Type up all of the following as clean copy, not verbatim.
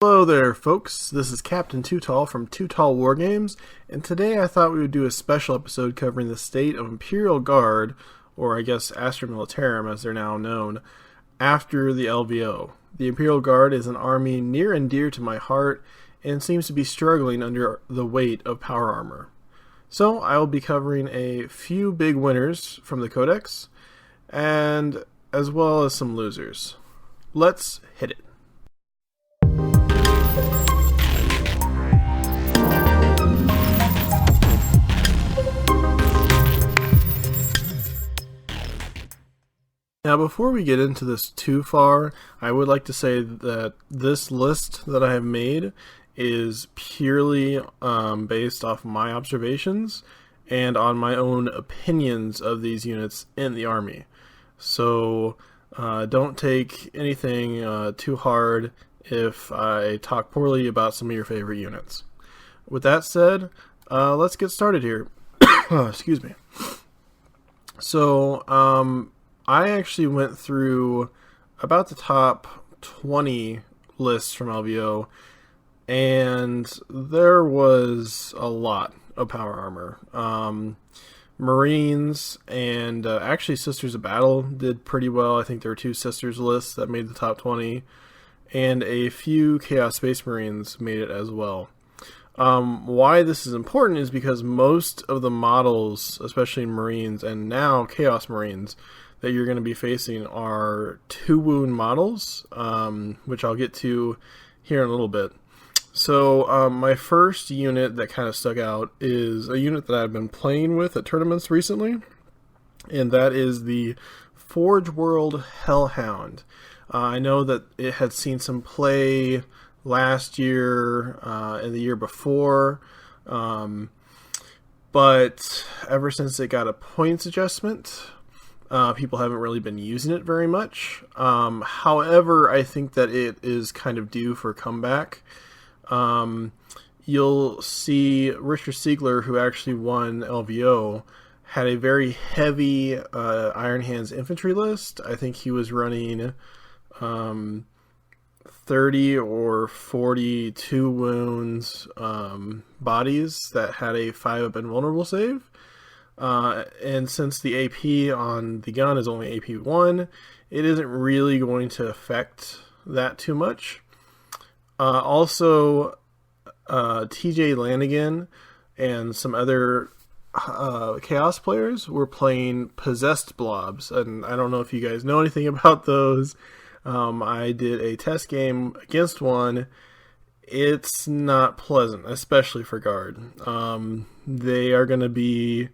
Hello there, folks. This is Captain Too Tall from Too Tall War Games, and today I thought we would do a special episode covering the state of Imperial Guard, or I guess Astra Militarum as they're now known, after the LVO. The Imperial Guard is an army near and dear to my heart, and seems to be struggling under the weight of power armor. So I will be covering a few big winners from the Codex, and as well as some losers. Let's hit it. Now, before we get into this too far, I would like to say that this list that I have made is purely based off my observations and on my own opinions of these units in the army. So don't take anything too hard if I talk poorly about some of your favorite units. With that said, let's get started here. Excuse me. So, I actually went through about the top 20 lists from LVO, and there was a lot of power armor. Marines and actually Sisters of Battle did pretty well. I think there were two Sisters lists that made the top 20, and a few Chaos Space Marines made it as well. Why this is important is because most of the models, especially in Marines and now Chaos Marines, that you're going to be facing are 2-wound models, which I'll get to here in a little bit. So my first unit that kind of stuck out is a unit that I've been playing with at tournaments recently, and that is the Forge World Hellhound. I know that it had seen some play last year and the year before, but ever since it got a points adjustment, people haven't really been using it very much. However, I think that it is kind of due for comeback. You'll see Richard Siegler, who actually won LVO, had a very heavy Iron Hands infantry list. I think he was running 30 or 42 wounds bodies that had a 5-up invulnerable save. And since the AP on the gun is only AP 1, it isn't really going to affect that too much. Also, TJ Lanigan and some other Chaos players were playing Possessed Blobs, and I don't know if you guys know anything about those. I did a test game against one. It's not pleasant, especially for guard. They are going to be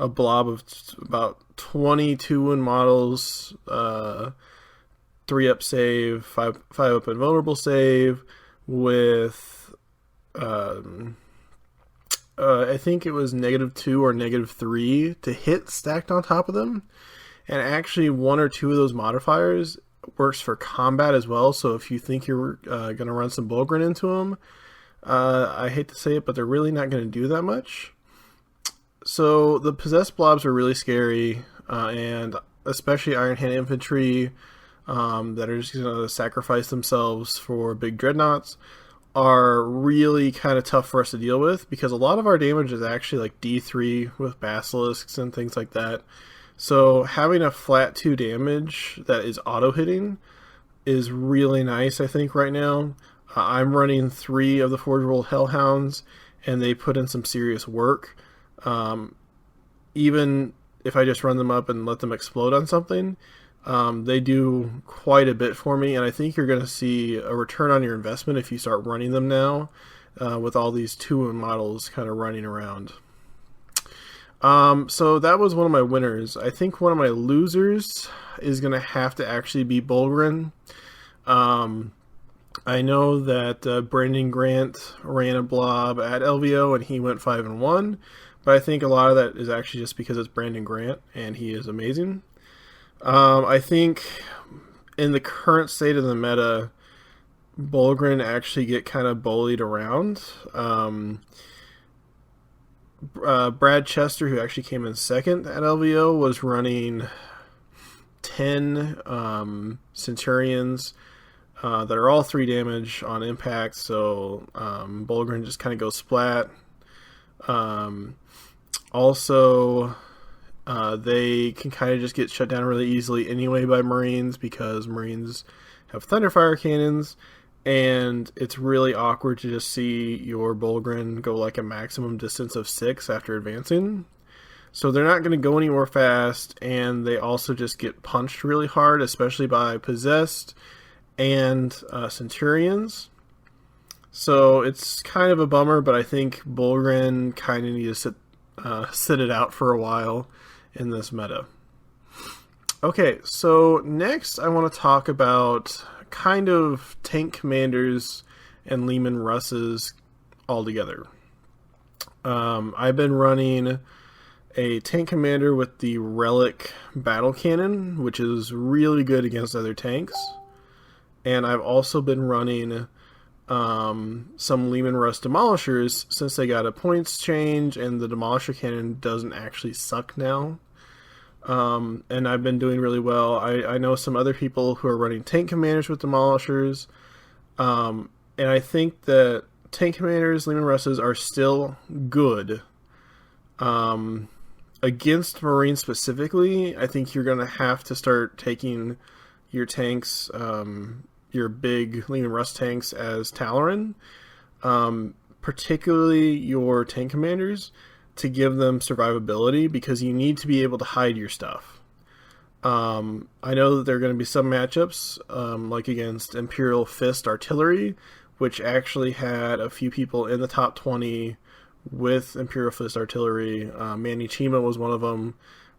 a blob of about 22 wound models, 3-up save, 5-up invulnerable save, with I think it was -2 or -3 to hit stacked on top of them. And actually one or two of those modifiers works for combat as well, so if you think you're going to run some Bulgrin into them, I hate to say it, but they're really not going to do that much. So the Possessed Blobs are really scary, and especially Iron Hand Infantry that are just going to sacrifice themselves for big dreadnoughts are really kind of tough for us to deal with, because a lot of our damage is actually like D3 with Basilisks and things like that. So having a flat 2 damage that is auto-hitting is really nice, I think, right now. I'm running 3 of the Forge World Hellhounds, and they put in some serious work. Even if I just run them up and let them explode on something, they do quite a bit for me, and I think you're going to see a return on your investment if you start running them now, with all these 2-wound models kind of running around. So that was one of my winners. I think one of my losers is going to have to actually be Bulgrin. I know that Brandon Grant ran a blob at LVO and he went 5-1, but I think a lot of that is actually just because it's Brandon Grant and he is amazing. I think in the current state of the meta, Bulgrin actually get kind of bullied around. Brad Chester, who actually came in second at LVO, was running 10 Centurions, that are all 3 damage on impact, so Bulgrin just kind of goes splat. Also, they can kind of just get shut down really easily anyway by Marines, because Marines have Thunderfire cannons, and it's really awkward to just see your Bulgrin go like a maximum distance of 6 after advancing. So they're not going to go anywhere fast, and they also just get punched really hard, especially by Possessed and Centurions. So it's kind of a bummer, but I think Bulgrin kind of need to sit it out for a while in this meta. Okay, so next I want to talk about kind of tank commanders and Leman Russes all together. I've been running a tank commander with the Relic Battle Cannon, which is really good against other tanks. And I've also been running some Leman Russ Demolishers, since they got a points change and the Demolisher Cannon doesn't actually suck now. And I've been doing really well. I know some other people who are running tank commanders with Demolishers. And I think that tank commanders, Leman Russes, are still good. Against Marines specifically, I think you're going to have to start taking your tanks, your big Leman Russ tanks, as Talaran, particularly your tank commanders, to give them survivability, because you need to be able to hide your stuff. I know that there are going to be some matchups, like against Imperial Fist Artillery, which actually had a few people in the top 20 with Imperial Fist Artillery. Manny Chima was one of them,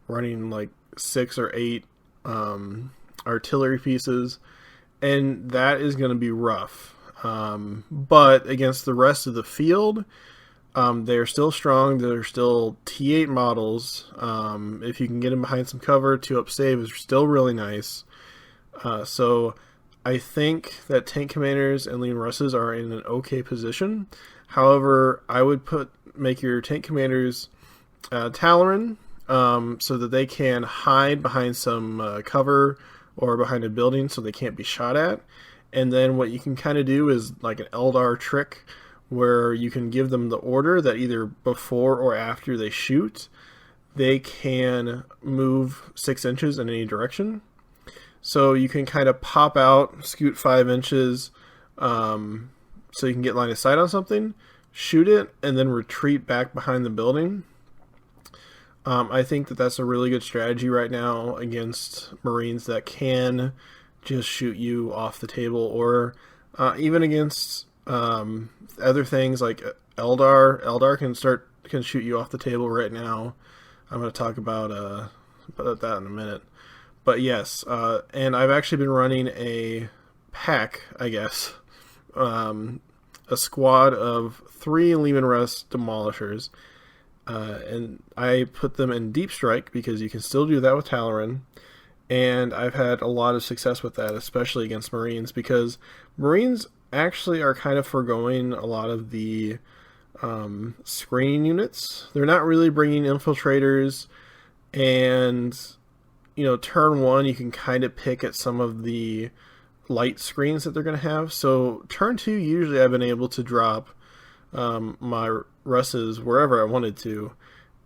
running like 6 or 8 artillery pieces, and that is going to be rough. But against the rest of the field, they're still strong. They're still T8 models. If you can get them behind some cover, 2-up save is still really nice. So I think that tank commanders and Leman Russes are in an okay position. However, I would make your tank commanders Talaran, so that they can hide behind some cover or behind a building so they can't be shot at. And then what you can kind of do is like an Eldar trick, where you can give them the order that either before or after they shoot, they can move 6 inches in any direction. So you can kind of pop out, scoot 5 inches, so you can get line of sight on something, shoot it, and then retreat back behind the building. I think that that's a really good strategy right now against Marines that can just shoot you off the table, or even against other things like Eldar. Eldar can shoot you off the table right now. I'm going to talk about that in a minute. But yes, and I've actually been running a pack, I guess, a squad of 3 Leman Russ Demolishers, and I put them in Deep Strike, because you can still do that with Talaran, and I've had a lot of success with that, especially against Marines, because Marines actually are kind of foregoing a lot of the screening units. They're not really bringing infiltrators, and turn 1 you can kind of pick at some of the light screens that they're going to have. So turn 2, usually I've been able to drop my Russes wherever I wanted to,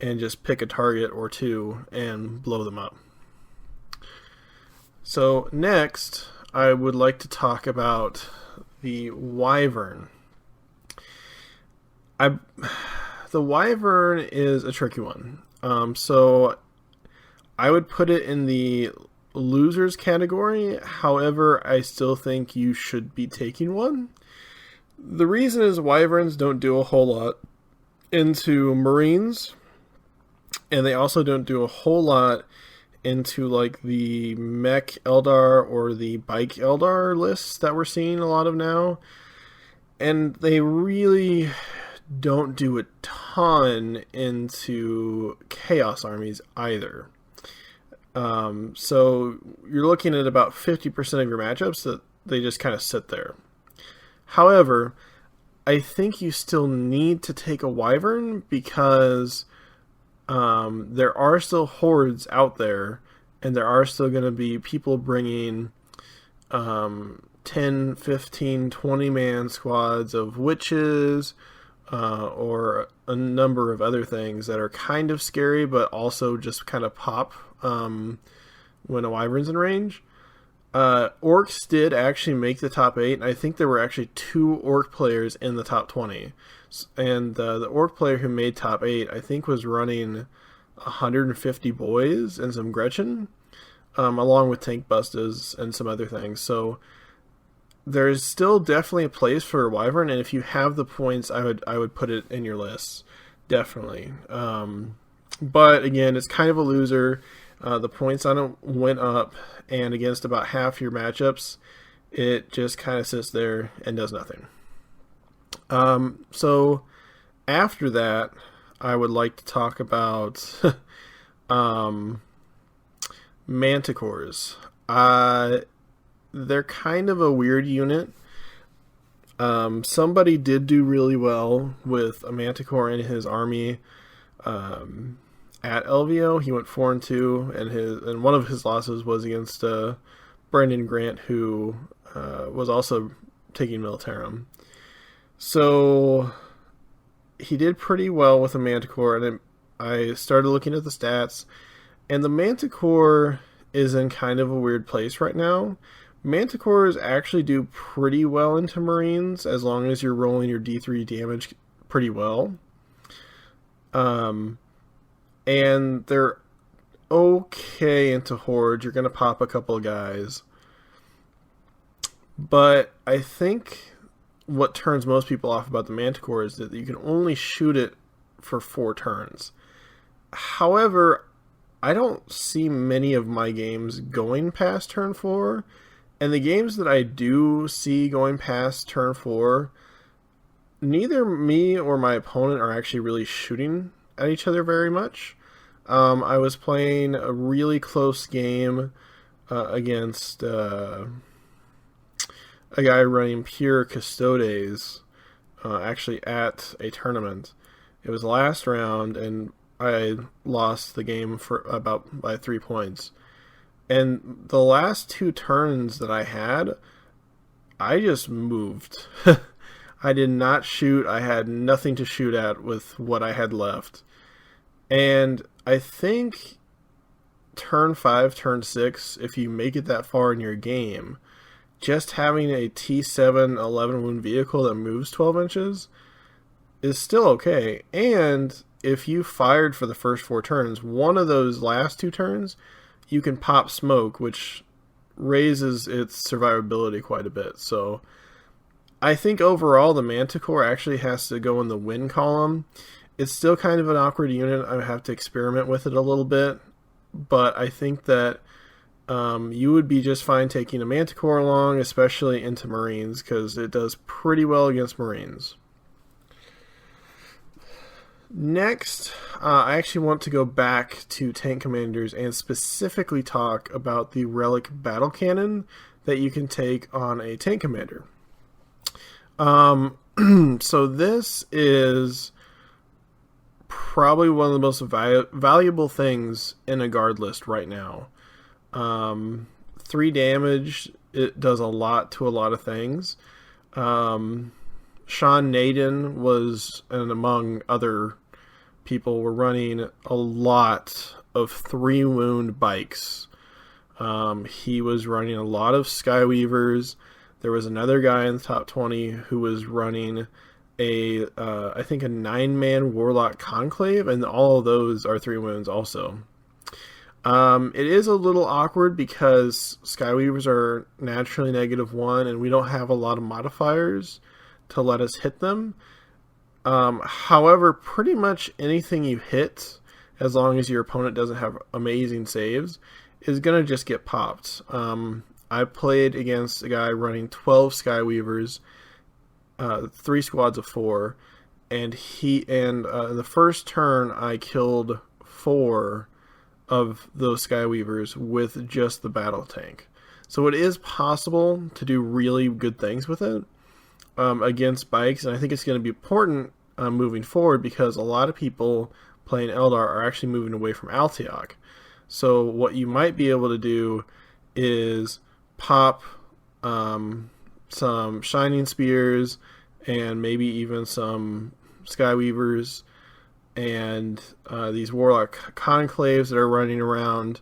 and just pick a target or 2 and blow them up. So next, I would like to talk about the Wyvern. The Wyvern is a tricky one. So I would put it in the losers category. However, I still think you should be taking one. The reason is Wyverns don't do a whole lot into Marines, and they also don't do a whole lot into like the Mech Eldar or the Bike Eldar lists that we're seeing a lot of now. And they really don't do a ton into Chaos armies either. So you're looking at about 50% of your matchups that they just kind of sit there. However, I think you still need to take a Wyvern, because there are still hordes out there, and there are still going to be people bringing 10, 15, 20-man squads of witches, or a number of other things that are kind of scary, but also just kind of pop when a wyvern's in range. Orcs did actually make the top 8, and I think there were actually 2 orc players in the top 20. And the orc player who made top 8, I think, was running 150 boys and some Gretchen, along with tank bustas and some other things. So there's still definitely a place for a wyvern, and if you have the points, I would put it in your list, definitely. But again, it's kind of a loser. The points on it went up, and against about half your matchups, it just kind of sits there and does nothing. So after that, I would like to talk about manticores. They're kind of a weird unit. Somebody did do really well with a manticore in his army at LVO. He went 4-2, and one of his losses was against Brendan Grant, who was also taking Militarum. So he did pretty well with a manticore, and I started looking at the stats, and the manticore is in kind of a weird place right now. Manticores actually do pretty well into Marines as long as you're rolling your D3 damage pretty well. And they're okay into Horde. You're going to pop a couple of guys. But I think what turns most people off about the Manticore is that you can only shoot it for 4 turns. However, I don't see many of my games going past turn 4. And the games that I do see going past turn 4, neither me or my opponent are actually really shooting at each other very much. I was playing a really close game against a guy running pure Custodes, actually at a tournament. It was the last round, and I lost the game by 3 points. And the last 2 turns that I had, I just moved. I did not shoot. I had nothing to shoot at with what I had left. And I think turn 5, turn 6, if you make it that far in your game, just having a T7 11 wound vehicle that moves 12 inches is still okay. And if you fired for the first 4 turns, one of those last 2 turns, you can pop smoke, which raises its survivability quite a bit. So I think overall the Manticore actually has to go in the win column. It's still kind of an awkward unit. I have to experiment with it a little bit, but I think that you would be just fine taking a Manticore along, especially into Marines, because it does pretty well against Marines. Next, I actually want to go back to tank commanders and specifically talk about the relic battle cannon that you can take on a tank commander. So this is probably one of the most valuable things in a guard list right now. 3 damage, it does a lot to a lot of things. Sean Naden was, and among other people, were running a lot of 3 wound bikes. He was running a lot of Skyweavers. There was another guy in the top 20 who was running I think a 9-man Warlock Conclave, and all of those are 3 wounds also. It is a little awkward because Skyweavers are naturally -1, and we don't have a lot of modifiers to let us hit them. However, pretty much anything you hit, as long as your opponent doesn't have amazing saves, is going to just get popped. I played against a guy running 12 Skyweavers, 3 squads of 4, and in the first turn I killed 4 of those Skyweavers with just the battle tank. So it is possible to do really good things with it against bikes, and I think it's going to be important moving forward because a lot of people playing Eldar are actually moving away from Altiok. So what you might be able to do is pop some Shining Spears, and maybe even some Skyweavers, and these Warlock Conclaves that are running around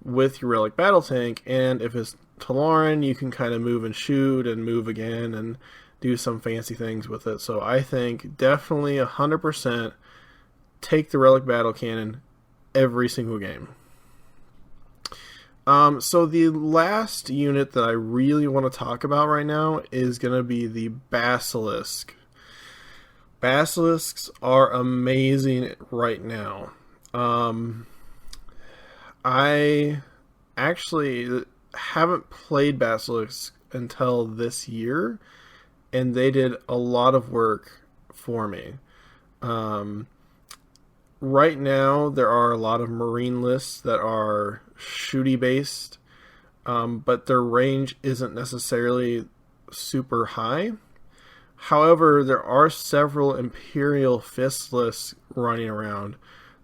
with your Relic Battle Tank. And if it's Taloran, you can kind of move and shoot and move again and do some fancy things with it. So I think definitely 100% take the Relic Battle Cannon every single game. So the last unit that I really want to talk about right now is going to be the Basilisk. Basilisks are amazing right now. I actually haven't played Basilisks until this year, and they did a lot of work for me. Right now, there are a lot of Marine lists that are shooty based, but their range isn't necessarily super high. However, there are several Imperial Fist lists running around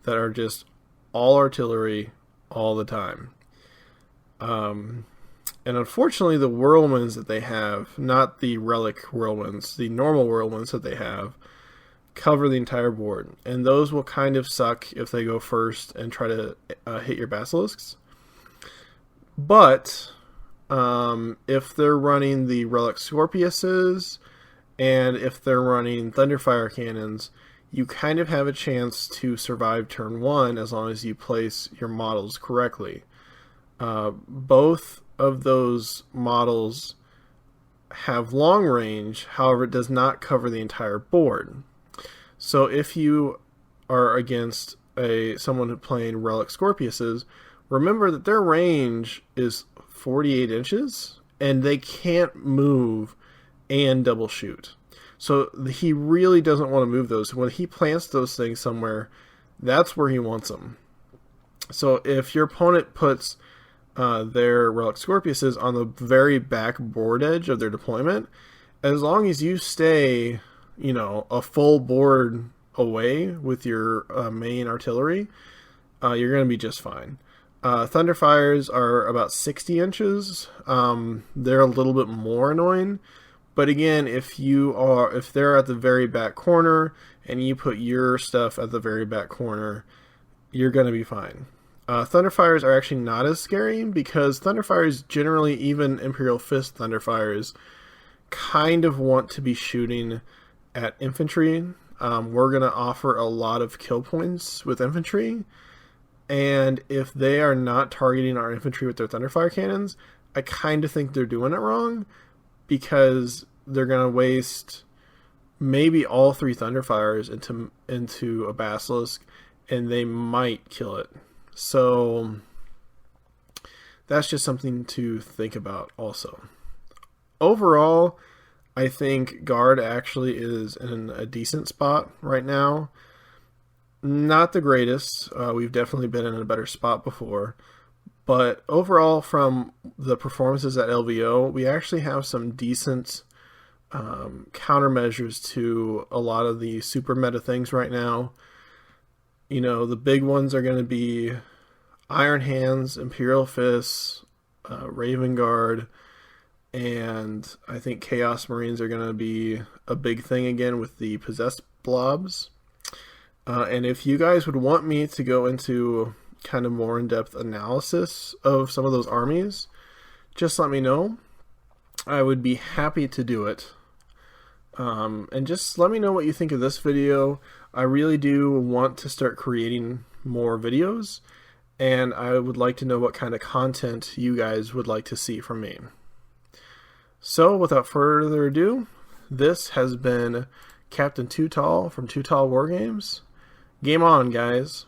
that are just all artillery all the time. And unfortunately, the whirlwinds that they have, not the relic whirlwinds, the normal whirlwinds that they have, cover the entire board. And those will kind of suck if they go first and try to hit your basilisks. But if they're running the relic Scorpiuses, and if they're running Thunderfire cannons, you kind of have a chance to survive turn 1 as long as you place your models correctly. Both of those models have long range, however it does not cover the entire board. So if you are against someone playing Relic Scorpiuses, remember that their range is 48 inches, and they can't move and double shoot. So he really doesn't want to move those. When he plants those things somewhere, that's where he wants them. So if your opponent puts their Relic Scorpiuses on the very back board edge of their deployment, as long as you stay, a full board away with your main artillery, you're going to be just fine. Thunderfires are about 60 inches. They're a little bit more annoying. But again, if they're at the very back corner and you put your stuff at the very back corner, you're going to be fine. Thunderfires are actually not as scary because Thunderfires generally, even Imperial Fist Thunderfires, kind of want to be shooting at infantry. We're going to offer a lot of kill points with infantry. And if they are not targeting our infantry with their Thunderfire cannons, I kind of think they're doing it wrong, because they're going to waste maybe all 3 Thunderfires into a Basilisk, and they might kill it. So that's just something to think about also. Overall, I think Guard actually is in a decent spot right now. Not the greatest. We've definitely been in a better spot before. But overall, from the performances at LVO, we actually have some decent countermeasures to a lot of the super meta things right now. The big ones are going to be Iron Hands, Imperial Fists, Raven Guard, and I think Chaos Marines are going to be a big thing again with the Possessed Blobs. And if you guys would want me to go into kind of more in-depth analysis of some of those armies, just let me know. I would be happy to do it. And just let me know what you think of this video. I really do want to start creating more videos, and I would like to know what kind of content you guys would like to see from me. So without further ado, this has been Captain Too Tall from Too Tall War Games. Game on, guys.